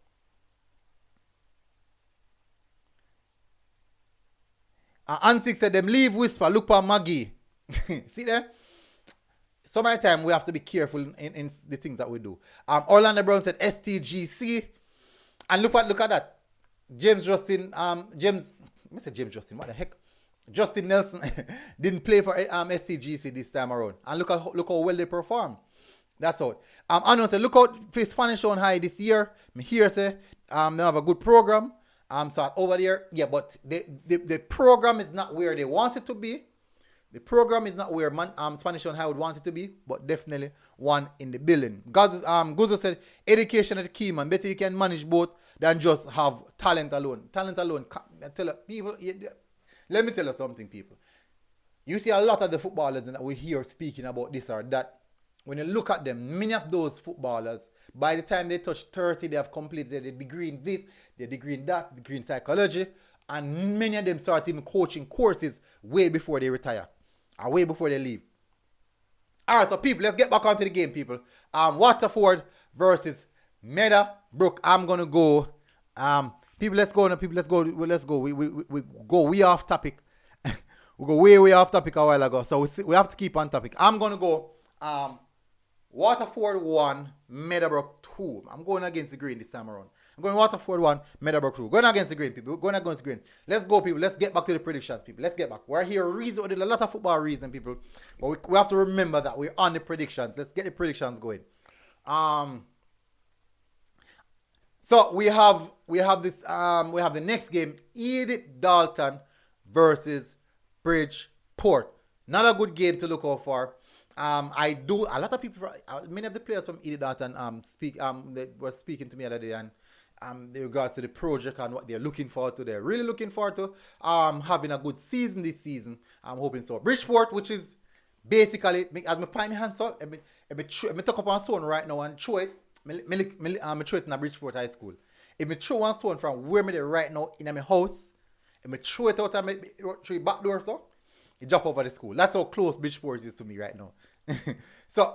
Ansik said them leave whisper, look for Maggie. See there? Some of the time we have to be careful in the things that we do. Orlando Brown said STGC. And look at that. James Justin, what the heck? Justin Nelson didn't play for STGC this time around. And look how well they perform. That's all. Anu said, look out for Spanish on high this year. Me here say, they have a good program. So over there, yeah, but the program is not where they want it to be. The program is not where Spanish on high would want it to be, but definitely one in the building. Guzo said, education is the key, man. Better you can manage both than just have talent alone. Talent alone, let me tell you something, people. You see a lot of the footballers that we hear speaking about this or that. When you look at them, many of those footballers, by the time they touch 30, they have completed their degree in this, their degree in that, degree in psychology, and many of them start even coaching courses way before they retire, or way before they leave. All right, so people, let's get back onto the game, people. Waterford versus Meadowbrook. I'm gonna go. People, let's go. Let's go. We go way off topic. We go way off topic a while ago. So we have to keep on topic. I'm gonna go. Waterford 1, Meadowbrook 2. I'm going against the green this time around. I'm going Waterford 1, Meadowbrook 2. Going against the green, people. Going against the green. Let's go, people. Let's get back to the predictions, people. Let's get back. We're here reason. We did a lot of football reason, people. But we have to remember that we're on the predictions. Let's get the predictions going. So we have this. We have the next game. Edith Dalton versus Bridgeport. Not a good game to look out for. A lot of people, many of the players from Edith Dalton they were speaking to me the other day, and in regards to the project and what they're looking forward to. They're really looking forward to having a good season this season. I'm hoping so. Bridgeport, which is basically, as my pine hand so, I talk up one stone right now and throw it. I throw it in a Bridgeport High School. If I throw one stone from where I'm right now in my house, if I throw it out of my back door, so it jump over the school. That's how close Bridgeport is to me right now. So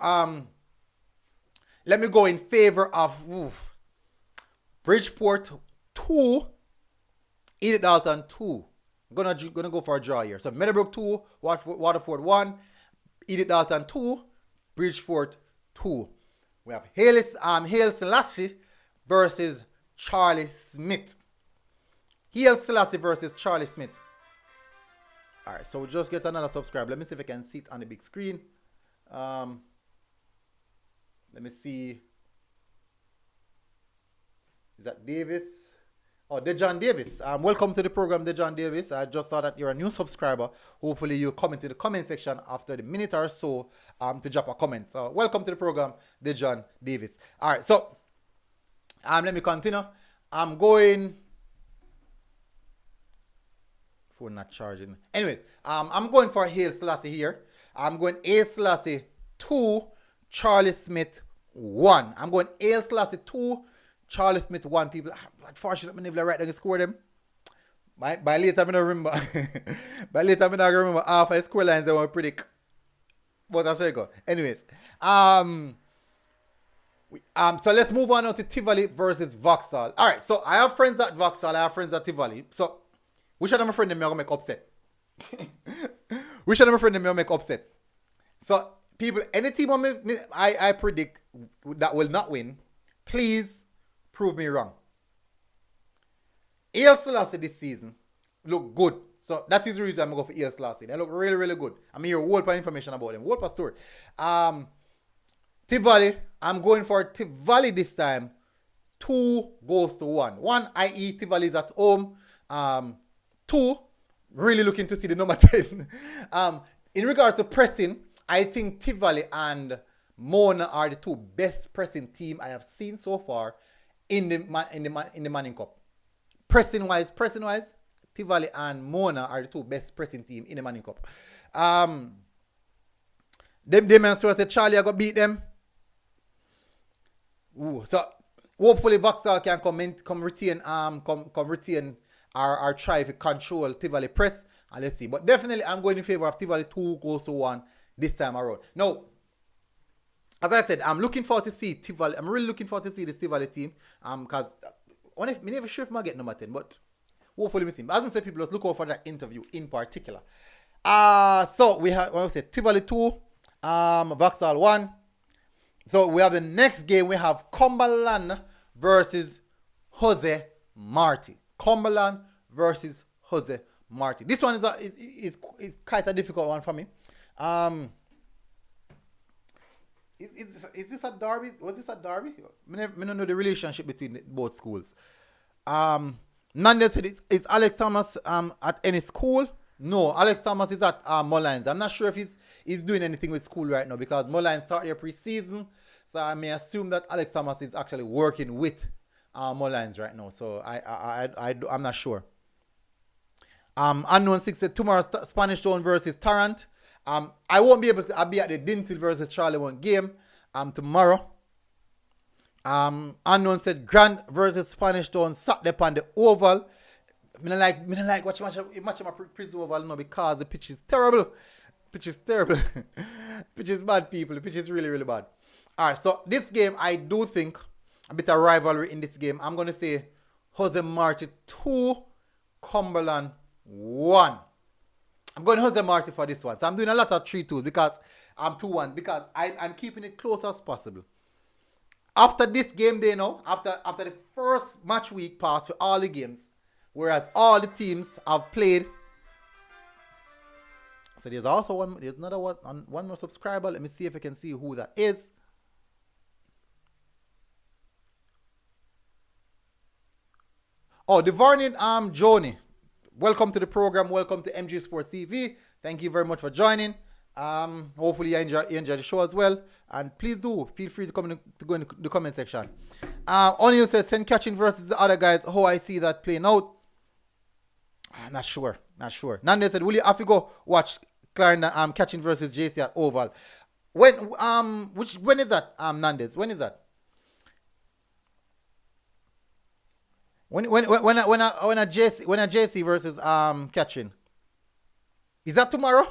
let me go in favor of Bridgeport 2, Edith Dalton 2. I'm gonna go for a draw here. So Meadowbrook 2, Waterford 1, Edith Dalton 2, Bridgeport 2. We have Haile Selassie versus Charlie Smith. Haile Selassie versus Charlie Smith. Alright, so we'll just get another subscribe. Let me see if I can see it on the big screen. Let me see. Is that Davis? Oh, Dejan Davis. Welcome to the program, Dejan Davis. I just saw that you're a new subscriber. Hopefully you comment in the comment section after the minute or so to drop a comment. So welcome to the program, Dejan Davis. All right, so let me continue. I'm going. Phone not charging. Anyway, I'm going for Haile Selassie here. I'm going Haile Selassie 2, Charlie Smith 1. I'm going Haile Selassie 2, Charlie Smith 1. People, unfortunately, I never write down and score them. By later, I don't remember. By later, I don't remember half of the score lines they want to predict. But that's how it go. Anyways, so let's move on now to Tivoli versus Vauxhall. All right, so I have friends at Vauxhall, I have friends at Tivoli. So which of them friend them are gonna make upset? Which of them friend them are gonna make upset? So people, any team I predict that will not win, please prove me wrong. AL Selassie this season look good. So that is the reason I'm going to go for AL Selassie. They look really, really good. I'm here whole lot of information about them. Whole lot of story. Tivoli, I'm going for Tivoli this time. 2-1. 1, i.e. Tivoli is at home. 2, really looking to see the number 10. In regards to pressing, I think Tivoli and Mona are the two best pressing team I have seen so far in the Manning Cup. Pressing wise, Tivoli and Mona are the two best pressing team in the Manning Cup. Them men say Charlie I got beat them. So hopefully Vauxhall can come retain our try to control Tivoli press, and let's see. But definitely I'm going in favor of Tivoli 2-1 this time around. Now, as I said, I'm looking forward to see Tivoli. I'm really looking forward to see this Tivoli team. Because I'm never sure if I get number 10, but hopefully we see. As I said, people, let's look out for that interview in particular. So we have, what I said, Tivoli 2, Vauxhall 1. So we have the next game. We have Cumberland versus Jose Marti. Cumberland versus Jose Marti. This one is quite a difficult one for me. Is this a derby? Was this a derby? I don't know the relationship between both schools. Nandez said, is Alex Thomas at any school? No, Alex Thomas is at Mullines. I'm not sure if he's doing anything with school right now because Mullines started their pre-season. So I may assume that Alex Thomas is actually working with Mullines right now. So I'm not sure. Unknown 6 said tomorrow Spanish Town versus Tarrant. I won't be able to. I'll be at the Dintil versus Charlie One game tomorrow. Unknown said Grant versus Spanish Town Saturday upon the Oval. I don't like watching much of my prison Oval now because the pitch is terrible. Pitch is terrible. Pitch is bad, people. The pitch is really, really bad. Alright, so this game, I do think a bit of rivalry in this game. I'm going to say Jose Marti 2, Cumberland 1. I'm going Jose Marti for this one. So I'm doing a lot of 3-2s because I'm 2-1 because I'm keeping it close as possible. After this game day now, after the first match week passed for all the games, whereas all the teams have played. So there's also there's another one more subscriber. Let me see if I can see who that is. Oh, the Varney Joni. Welcome to the program. Welcome to MG Sports TV. Thank you very much for joining. Hopefully you enjoy the show as well. And please do feel free to go in the comment section. O'Neill says St. Catching versus the other guys. How I see that playing out. Not sure. Nande said, will you have to go watch Clarendon Catching versus JC at Oval? When is that? Nandez? When is that? When a JC versus Catching? Is that tomorrow?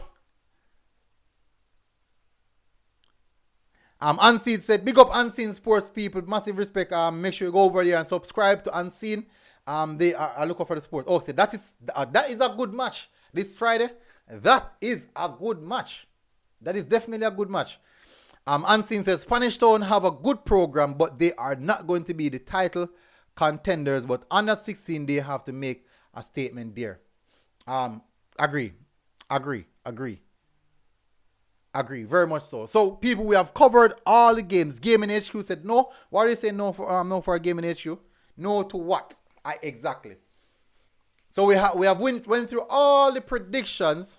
Unseen said, big up Unseen Sports people, massive respect. Make sure you go over there and subscribe to Unseen. They are looking for the sport. Oh, so that is a good match this Friday. That is a good match. That is definitely a good match. Unseen says Spanish Town have a good program, but they are not going to be the title contenders. But under 16, they have to make a statement there. Agree. Very much so. So people, we have covered all the games. Gaming HQ said no. Why do they say no for a Gaming HQ? No to what? Exactly. So we have went through all the predictions.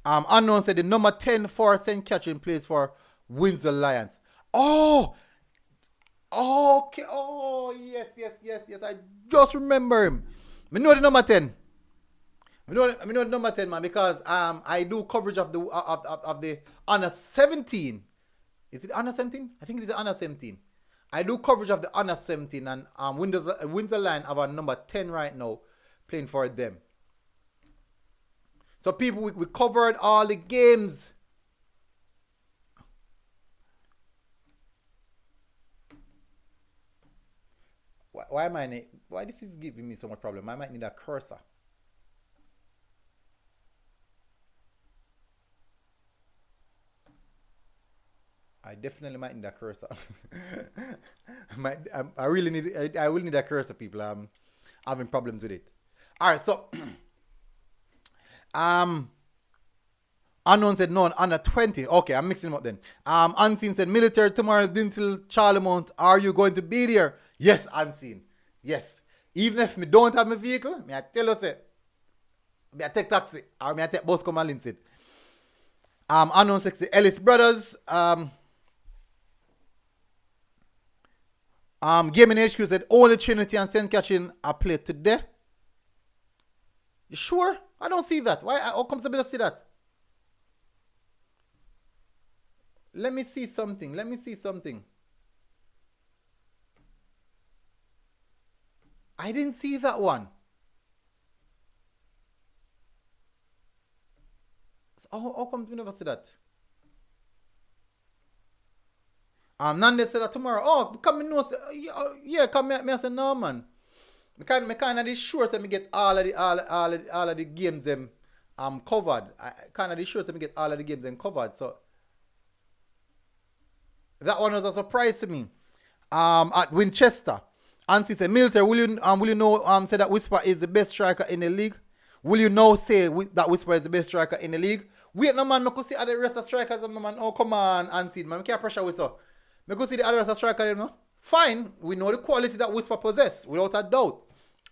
Unknown said the number 10 for St. Catherine plays for Windsor Lions. Oh, okay. Oh, yes. I just remember him. I know the number 10. I know the number 10, man, because I do coverage of the under 17. Is it under 17? I think it is under 17. I do coverage of the under 17 and Windsor Line have a number 10 right now playing for them. So people, we covered all the games. Why this is giving me so much problem? I might need a cursor. I definitely might need a cursor. I will need a cursor, people. I'm having problems with it. All right, so Unknown said no, under 20. Okay, I'm mixing them up then. Unseen said military tomorrow is until Charlemont. Are you going to be there? Yes, Unseen. Yes. Even if me don't have my vehicle, me I tell you say, me I take taxi or me I take bus come and Lindsay. Unknown said the Ellis brothers. Gaming HQ said only Trinity and St. Catherine are played today. You sure? I don't see that. Why? How come somebody see that? Let me see something. I didn't see that one. So how come you never see that? Nande said that tomorrow. Oh, come in, no, yeah, come here. I say no, man. Me kind of sure that me get all of the games them covered. I kind of sure that me get all of the games them covered. So that one was a surprise to me. At Winchester, Ansi said, military, will you know say that Whisper is the best striker in the league? Will you now say that Whisper is the best striker in the league? Wait, no man, I could see other rest of strikers, no man. Oh, come on, Ansi, man, I can't pressure Whisper. I could see the other rest of strikers, you know. Fine, we know the quality that Whisper possesses, without a doubt.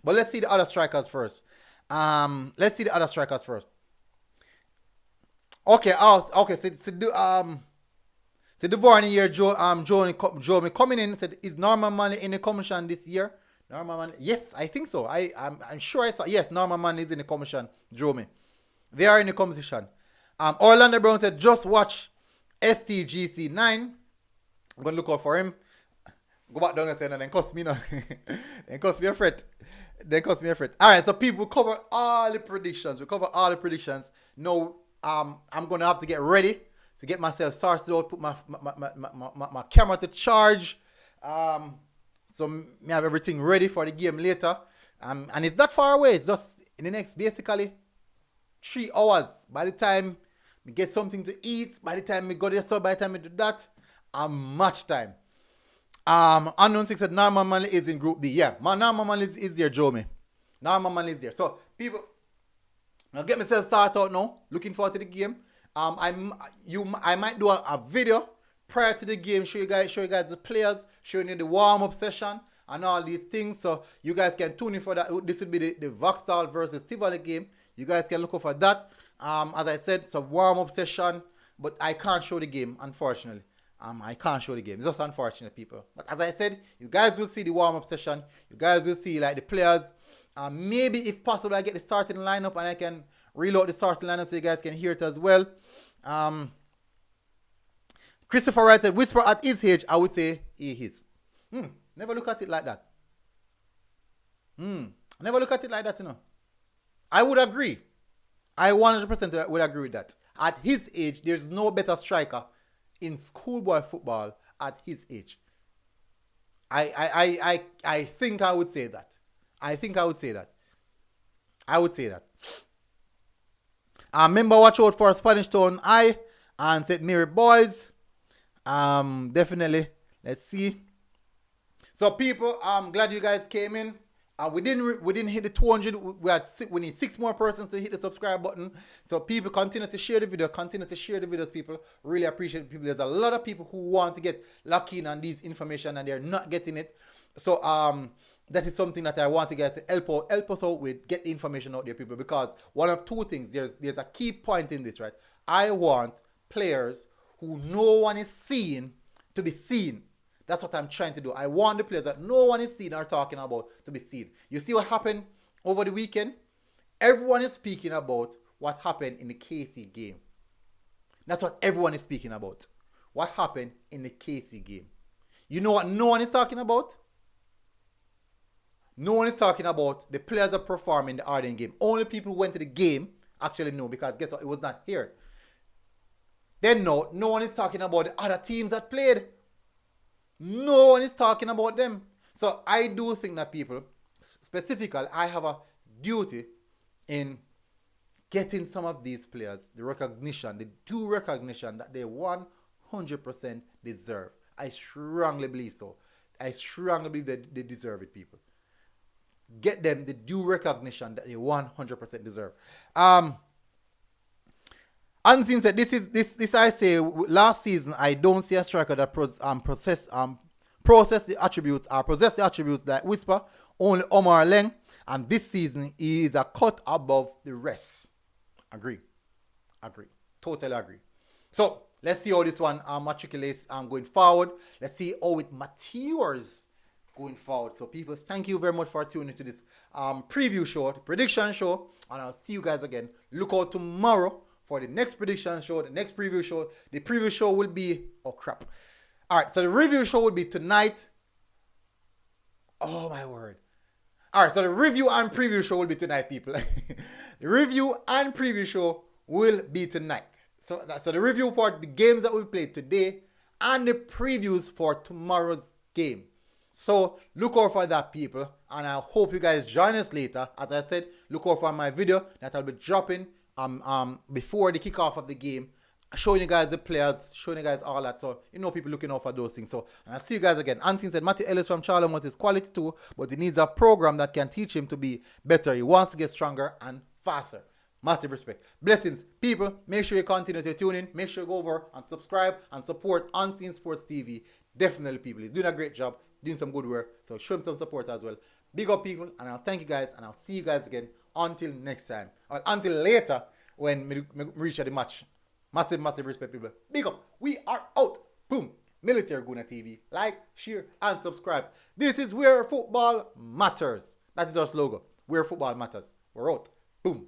But let's see the other strikers first. Okay, so the born year Joe me coming in said, is Norman Manley in the commission this year? Norman Manley, yes, I think so. I'm sure I saw, yes, Norman Manley is in the commission, Joe me. They are in the competition. Orlando Brown said, just watch STGC 9. I'm gonna look out for him. Go back down and say, and then cost me now. Then cost me a fret. Alright, so people cover all the predictions. Now, I'm gonna have to get ready to get myself started out, put my camera to charge. So me have everything ready for the game later. And it's not far away. It's just in the next basically 3 hours. By the time we get something to eat, by the time we go there, so by the time we do that, much time. Unknown 6 said Norman Manley is in Group D. Yeah, Norman Manley is there, Joe me. Norman Manley is there. So people, I'll get myself started out now. Looking forward to the game. I might do a video prior to the game, show you guys the players, showing you the warm-up session and all these things. So you guys can tune in for that. This will be the Vauxhall versus Tivoli game. You guys can look out for that. As I said, it's a warm-up session, but I can't show the game, unfortunately. I can't show the game. It's just unfortunate, people. But as I said, you guys will see the warm-up session. You guys will see like the players. Maybe if possible, I get the starting lineup and I can reload the starting lineup so you guys can hear it as well. Christopher Wright said, Whisper at his age, I would say he is. Never look at it like that. Never look at it like that, you know. I would agree. I 100% would agree with that. At his age, there's no better striker in schoolboy football at his age. I think I would say that. I would say that. Remember, watch out for Spanish Town I and St. Mary Boys. Definitely. Let's see. So people, I'm glad you guys came in. We didn't hit the 200. We need 6 more persons to hit the subscribe button. So people, continue to share the video. Continue to share the videos, people. Really appreciate it, people. There's a lot of people who want to get lucky in on these information and they're not getting it. So that is something that I want you guys to help us out with. Get the information out there, people. Because one of 2 things. There's a key point in this, right? I want players who no one is seeing to be seen. That's what I'm trying to do. I want the players that no one is seeing or talking about to be seen. You see what happened over the weekend? Everyone is speaking about what happened in the KC game. That's what everyone is speaking about. What happened in the KC game. You know what no one is talking about? No one is talking about the players that perform in the Arden game. Only people who went to the game actually know, because guess what? It was not here. Then no one is talking about the other teams that played. No one is talking about them. So I do think that people, specifically, I have a duty in getting some of these players the recognition, the due recognition that they 100% deserve. I strongly believe so. I strongly believe that they deserve it, people. Get them the due recognition that they 100% deserve. And since this I say last season, I don't see a striker that possess the attributes or possess the attributes that Whisper, only Omar Leng, and this season he is a cut above the rest. Agree. Totally agree. So let's see how this one matriculates going forward. Let's see how it matures going forward. So people, thank you very much for tuning into this preview show, the prediction show, and I'll see you guys again. Look out tomorrow for the next prediction show, the next preview show. The preview show will be, oh crap. All right, so the review show will be tonight. Oh my word. All right, so the review and preview show will be tonight, people. The review and preview show will be tonight. So the review for the games that we played today and the previews for tomorrow's game. So look out for that, people, and I hope you guys join us later. As I said, look out for my video that I'll be dropping before the kickoff of the game, showing you guys the players, showing you guys all that. So people looking out for those things. So and I'll see you guys again. Anthony said Matty Ellis from Charlemont is quality too, but he needs a program that can teach him to be better. He wants to get stronger and faster. Massive respect. Blessings. People, make sure you continue to tune in. Make sure you go over and subscribe and support Unseen Sports TV. Definitely, people. He's doing a great job, doing some good work. So show him some support as well. Big up, people, and I'll thank you guys, and I'll see you guys again until next time. Or until later when we reach the match. Massive respect, people. Big up. We are out. Boom. Military Guna TV. Like, share, and subscribe. This is where football matters. That is our slogan. Where football matters. We're out. Boom.